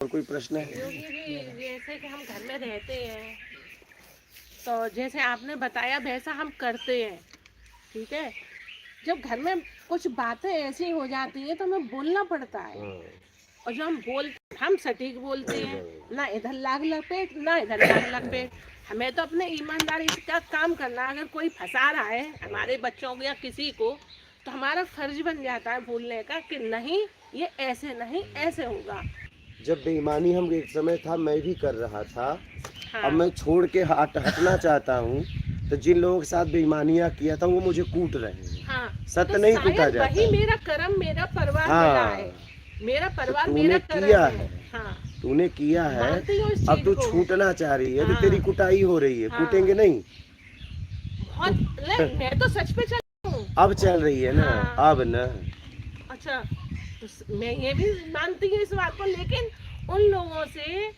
और कोई प्रश्न है? योगी जी, जैसे कि हम घर में रहते हैं तो जैसे आपने बताया वैसा हम करते हैं, ठीक है। जब घर में कुछ बातें ऐसी हो जाती हैं तो हमें बोलना पड़ता है, और जो हम सटीक बोलते हैं, ना इधर लाग लपेट ना इधर लाग लपेट। हमें तो अपने ईमानदारी का काम करना है। अगर कोई फंसा रहा है हमारे बच्चों को या किसी को, तो हमारा फर्ज बन जाता है बोलने का कि नहीं, ये ऐसे नहीं, ऐसे होगा। जब बेईमानी हम एक समय था मैं भी कर रहा था, अब हाँ मैं छोड़ के हटना चाहता हूँ, तो जिन लोगों के साथ बेईमानियां किया था वो मुझे कूट रहे हैं। हाँ, सत्य तो नहीं कूटा शायद जाता वही है। मेरा कर्म, मेरा परिवार मिला हाँ, है। मेरा तो परिवार मेरा तूने कर्म किया है। है, हाँ, तूने किया है। मानती हूँ इस अब चीज तू को। छूटना चाह रही है तो हाँ तेरी कुटाई हो रही है, हाँ, कूटेंगे नहीं। बहुत नहीं, मैं तो सच पे चल हूँ। अब चल रही है ना, हाँ, अब ना। अच्छा, तो मैं ये भी मानती हूँ इस बात को, लेकिन उन लोगों से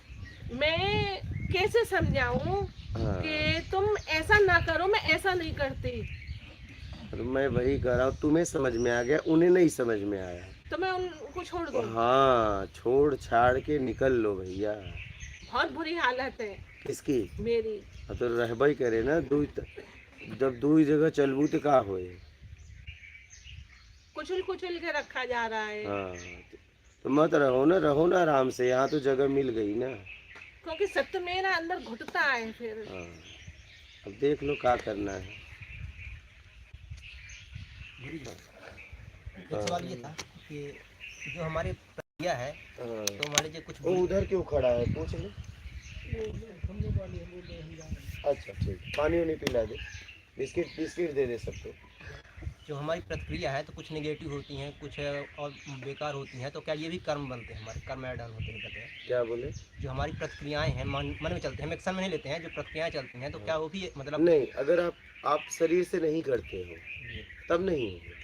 मैं कैसे समझाऊं हाँ, कि तुम ऐसा ना करो, मैं ऐसा नहीं करती। तो मैं वही कह रहा हूँ, तुम्हें समझ में आ गया, उन्हें नहीं समझ में आया। तो मैं उनको छोड़ दूं? हाँ, छोड़ छाड़ के निकल लो भैया। बहुत बुरी हालत है किसकी? मेरी। अब तो रहबई करे ना, जब दुई जगह चलबू तो का होए। कुचल कुचल के रखा जा रहा है, हाँ, तो मत रहो ना आराम से, यहाँ तो जगह मिल गई ना। क्योंकि सत्य मेरा अंदर घुटता है फिर। हाँ, अब देख लो क्या करना है। एक सवाल ये था कि जो हमारी प्रक्रिया है, हाँ, तो मान लीजिए कुछ वो उधर क्यों खड़ा है पूछ लो। अच्छा ठीक, पानी वानी पिला दे, बिस्किट बिस्किट दे दे सबको। जो हमारी प्रतिक्रिया है तो कुछ नेगेटिव होती हैं, कुछ और बेकार होती हैं, तो क्या ये भी कर्म बनते हैं, हमारे कर्म ऐड ऑन होते हैं कहते हैं? क्या बोले? जो हमारी प्रतिक्रियाएं हैं मन में चलते हैं, हम एक्शन में नहीं लेते हैं, जो प्रतिक्रियाएं चलती हैं, तो क्या वो भी मतलब? नहीं, अगर आप शरीर से नहीं करते हो जी, तब नहीं होगा।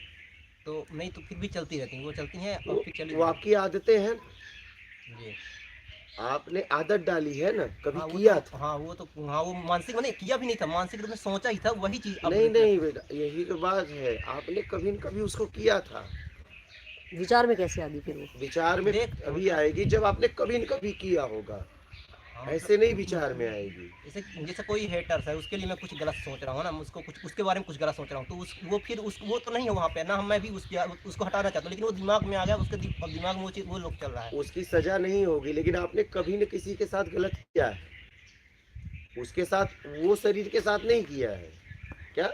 तो नहीं तो फिर भी चलती रहती हैं, वो चलती हैं और फिर चली वो आपकी आदतें हैं, जी। आपने आदत डाली है ना, कभी हाँ वो किया तो था। हाँ वो मानसिक मैंने किया भी नहीं था, मानसिक रूप में सोचा ही था, वही चीज़ अब नहीं नहीं रिफ्लेक्ट। बेटा, यही तो बात है, आपने कभी न कभी उसको किया था। विचार में कैसे आ गई फिर वो? विचार में देख अभी मतलब आएगी जब आपने कभी न कभी किया होगा, हाँ ऐसे नहीं मतलब विचार में आएगी। जैसे जैसे कोई हेटर्स है, उसके लिए मैं कुछ गलत सोच रहा हूँ ना, उसको कुछ उसके बारे में कुछ गलत सोच रहा हूँ, तो वो फिर वो तो नहीं है वहाँ पे ना, मैं भी उसको हटाना चाहता हूँ, लेकिन वो दिमाग में आ गया, उसके दिमाग में वो लोग चल रहा है। उसकी सजा नहीं होगी, लेकिन आपने कभी न किसी के साथ गलत किया है, उसके साथ, वो शरीर के साथ नहीं किया है क्या?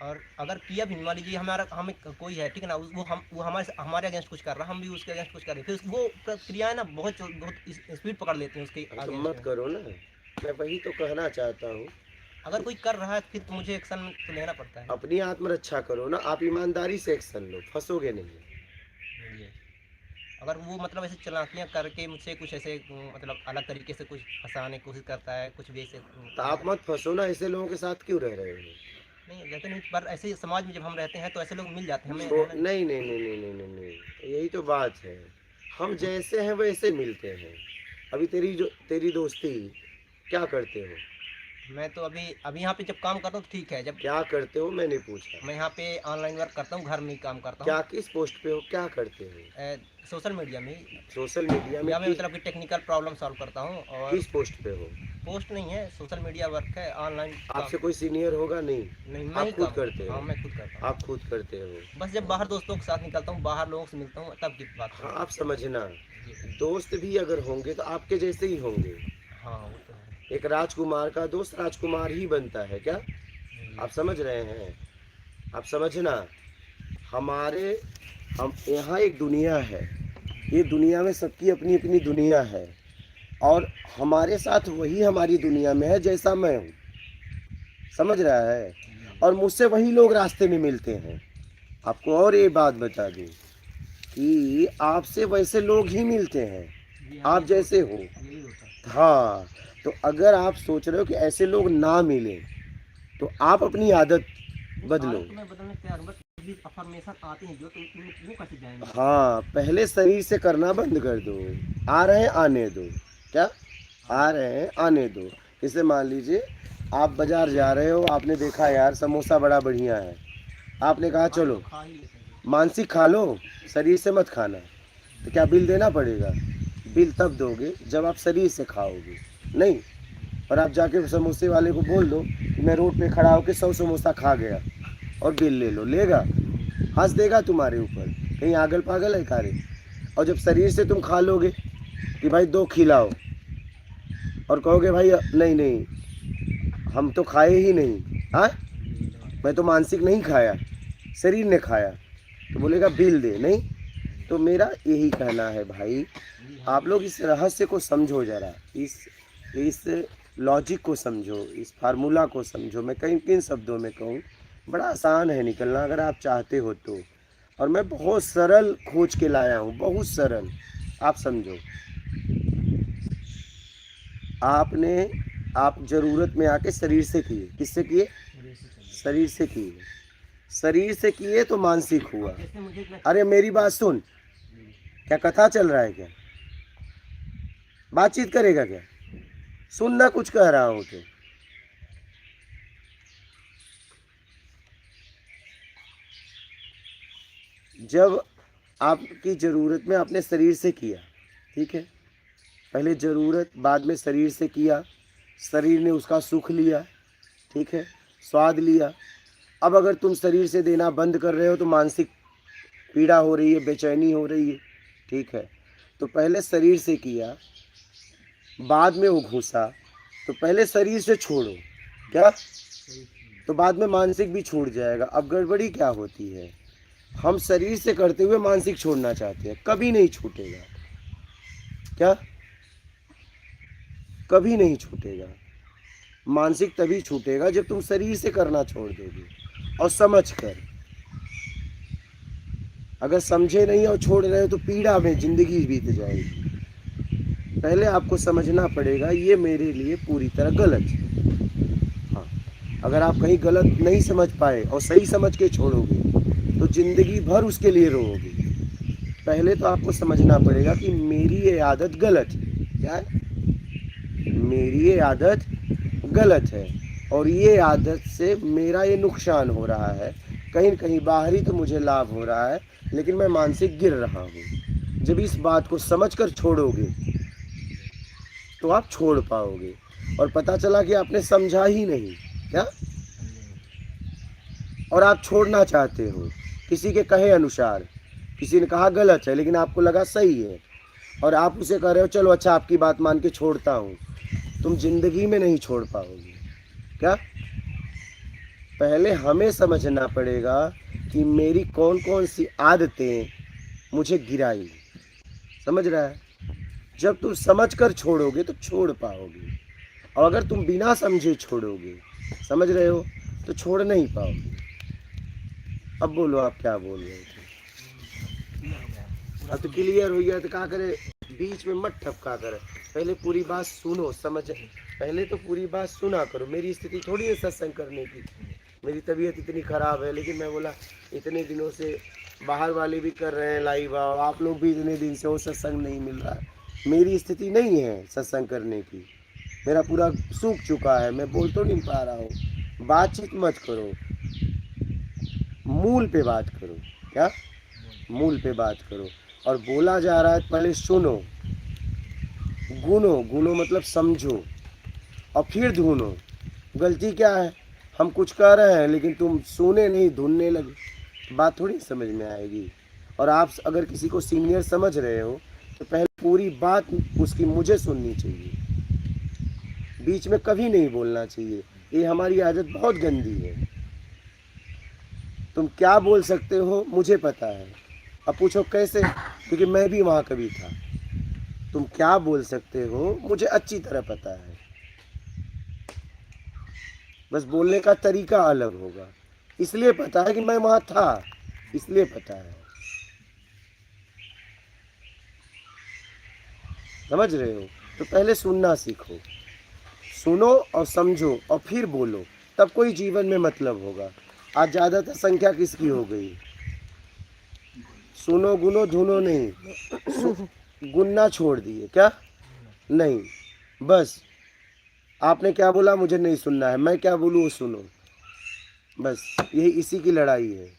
और अगर किया भी मान लीजिए हमारा हमें कोई है, ठीक है ना, वो हमारे अगेंस्ट कुछ कर रहा है, हम भी उसके अगेंस्ट कुछ कर रहे हैं, फिर वो प्रक्रियाएं ना बहुत स्पीड पकड़ लेती हैं उसके तो अगेंस्ट मत में। करो ना, मैं वही तो कहना चाहता हूँ। अगर कोई कर रहा है फिर तो मुझे एक्शन तो लेना पड़ता है। अपनी आत्मरक्षा करो ना, आप ईमानदारी से एक्शन लो, फंसोगे नहीं। जी। अगर वो मतलब ऐसे चालाकियाँ करके मुझसे कुछ ऐसे मतलब अलग तरीके से कुछ फंसाने की कोशिश करता है, कुछ भी ऐसे तो आप मत फंसो ना, ऐसे लोगों के साथ क्यों रह रहे हो? नहीं रहते नहीं, पर ऐसे समाज में जब हम रहते हैं तो ऐसे लोग मिल जाते हैं हमें, तो है ना। नहीं नहीं नहीं नहीं नहीं नहीं नहीं, यही तो बात है, हम जैसे हैं वैसे मिलते हैं। अभी तेरी दोस्ती, क्या करते हो? मैं तो अभी अभी यहाँ पे जब काम करता हूँ तो ठीक है, जब क्या करते हो मैंने पूछा। मैं यहाँ पे ऑनलाइन वर्क करता हूँ, घर में ही काम करता हूँ। क्या, किस पोस्ट पे हो, क्या करते हो? सोशल मीडिया में ही, सोशल मीडिया में या मैं मतलब कि टेक्निकल प्रॉब्लम सॉल्व करता हूँ। और किस पोस्ट पे हो? पोस्ट नहीं है, सोशल मीडिया वर्क है, ऑनलाइन काम। आपसे कोई सीनियर होगा? नहीं, नहीं मैं ही आप खुद काम, करते हाँ हो? मैं खुद करता हूँ। आप खुद करते हो? बस जब बाहर दोस्तों के साथ निकलता हूँ, बाहर लोगों से मिलता हूँ, तब की बात हाँ, है। आप समझना, जी। दोस्त भी अगर होंगे तो आपके जैसे ही होंगे। हाँ वो तो है। एक राजकुमार का दोस्त राजकुमार ही बनता है क्या? जी। आप समझ रहे हैं? आप समझना, हमारे हम यहाँ एक दुनिया है, ये दुनिया में सबकी अपनी अपनी दुनिया है, और हमारे साथ वही हमारी दुनिया में है जैसा मैं हूँ, समझ रहा है? और मुझसे वही लोग रास्ते में मिलते हैं। आपको और ये बात बता दूँ कि आपसे वैसे लोग ही मिलते हैं, जी आप जैसे हो। यही होता है। हाँ, तो अगर आप सोच रहे हो कि ऐसे लोग ना मिले तो आप अपनी आदत बदलो। आदत तो मैं बदलने तैयार हूँ, बस भी अफर्मेशन आते हैं जो, तो वो कैसे जाएंगे? हाँ, पहले शरीर से करना बंद कर दो, आ रहे हैं आने दो। क्या? आ रहे हैं आने दो। जैसे मान लीजिए आप बाजार जा रहे हो, आपने देखा यार समोसा बड़ा बढ़िया है, आपने कहा चलो खा ही लेते हैं। मानसिक खा लो, शरीर से मत खाना, तो क्या बिल देना पड़ेगा? बिल तब दोगे जब आप शरीर से खाओगे, नहीं। और आप जाके समोसे वाले को बोल दो कि मैं रोड पे खड़ा होकर 100 समोसा खा गया और बिल ले लो, लेगा? हंस देगा तुम्हारे ऊपर, कहीं आगल पागल है कारे। और जब शरीर से तुम खा लोगे कि भाई 2 खिलाओ और कहोगे भाई नहीं नहीं हम तो खाए ही नहीं, हाँ मैं तो मानसिक नहीं खाया, शरीर ने खाया, तो बोलेगा बिल दे, नहीं। तो मेरा यही कहना है भाई, आप लोग इस रहस्य को समझो ज़रा, इस लॉजिक को समझो, इस फार्मूला को समझो। मैं कहीं किन शब्दों में कहूँ, बड़ा आसान है निकलना अगर आप चाहते हो तो। और मैं बहुत सरल खोज के लाया हूँ, बहुत सरल। आप समझो, आप ज़रूरत में आके शरीर से किए, किससे किए? शरीर से किए। शरीर से किए तो मानसिक हुआ। अरे मेरी बात सुन, क्या कथा चल रहा है क्या? बातचीत करेगा क्या? सुनना कुछ कह रहा हूँ तो। जब आपकी ज़रूरत में आपने शरीर से किया, ठीक है, पहले ज़रूरत बाद में शरीर से किया, शरीर ने उसका सुख लिया, ठीक है, स्वाद लिया। अब अगर तुम शरीर से देना बंद कर रहे हो तो मानसिक पीड़ा हो रही है, बेचैनी हो रही है, ठीक है। तो पहले शरीर से किया, बाद में वो घुसा, तो पहले शरीर से छोड़ो, क्या? तो बाद में मानसिक भी छूट जाएगा। अब गड़बड़ी क्या होती है, हम शरीर से करते हुए मानसिक छोड़ना चाहते हैं, कभी नहीं छूटेगा, क्या? कभी नहीं छूटेगा। मानसिक तभी छूटेगा जब तुम शरीर से करना छोड़ दोगे और समझ कर। अगर समझे नहीं और छोड़ रहे हो तो पीड़ा में ज़िंदगी बीत जाएगी। पहले आपको समझना पड़ेगा ये मेरे लिए पूरी तरह गलत है। हाँ, अगर आप कहीं गलत नहीं समझ पाए और सही समझ के छोड़ोगे तो ज़िंदगी भर उसके लिए रोओगे। पहले तो आपको समझना पड़ेगा कि मेरी ये आदत गलत है। क्या है? मेरी ये आदत गलत है और ये आदत से मेरा ये नुकसान हो रहा है। कहीं कहीं बाहरी तो मुझे लाभ हो रहा है, लेकिन मैं मानसिक गिर रहा हूँ। जब इस बात को समझकर छोड़ोगे तो आप छोड़ पाओगे। और पता चला कि आपने समझा ही नहीं, क्या? और आप छोड़ना चाहते हो किसी के कहे अनुसार। किसी ने कहा गलत है लेकिन आपको लगा सही है और आप उसे कह रहे हो चलो अच्छा आपकी बात मान के छोड़ता हूँ। तुम जिंदगी में नहीं छोड़ पाओगे, क्या? पहले हमें समझना पड़ेगा कि मेरी कौन कौन सी आदतें मुझे गिराई। समझ रहा है? जब तुम समझकर छोड़ोगे तो छोड़ पाओगे, और अगर तुम बिना समझे छोड़ोगे, समझ रहे हो, तो छोड़ नहीं पाओगे। अब बोलो आप क्या बोल रहे थे? अब तो क्लियर हो गया, तो क्या करे, बीच में मत ठपका कर। पहले पूरी बात सुनो, समझ, पहले तो पूरी बात सुना करो। मेरी स्थिति थोड़ी है सत्संग करने की, मेरी तबीयत इतनी ख़राब है, लेकिन मैं बोला इतने दिनों से बाहर वाले भी कर रहे हैं लाइव, आप लोग भी इतने दिन से, वो सत्संग नहीं मिल रहा है। मेरी स्थिति नहीं है सत्संग करने की, मेरा पूरा सूख चुका है, मैं बोल तो नहीं पा रहा हूँ। बातचीत मत करो, मूल पे बात करो। क्या? मूल पे बात करो। और बोला जा रहा है पहले सुनो, गुनो, गुनो मतलब समझो, और फिर ढूंढो। गलती क्या है, हम कुछ कह रहे हैं लेकिन तुम सुने नहीं, ढूंढने लगे, बात थोड़ी समझ में आएगी। और आप अगर किसी को सीनियर समझ रहे हो तो पहले पूरी बात उसकी मुझे सुननी चाहिए, बीच में कभी नहीं बोलना चाहिए। ये हमारी आदत बहुत गंदी है। तुम क्या बोल सकते हो मुझे पता है। अब पूछो कैसे, क्योंकि मैं भी वहाँ कभी था। तुम क्या बोल सकते हो मुझे अच्छी तरह पता है, बस बोलने का तरीका अलग होगा। इसलिए पता है कि मैं वहाँ था, इसलिए पता है। समझ रहे हो? तो पहले सुनना सीखो, सुनो और समझो और फिर बोलो, तब कोई जीवन में मतलब होगा। आज ज़्यादातर संख्या किसकी हो गई? सुनो गुनो धुनो नहीं, गुनना छोड़ दिए। क्या? नहीं, बस आपने क्या बोला मुझे नहीं सुनना है, मैं क्या बोलूँ वो सुनो, बस यही इसी की लड़ाई है।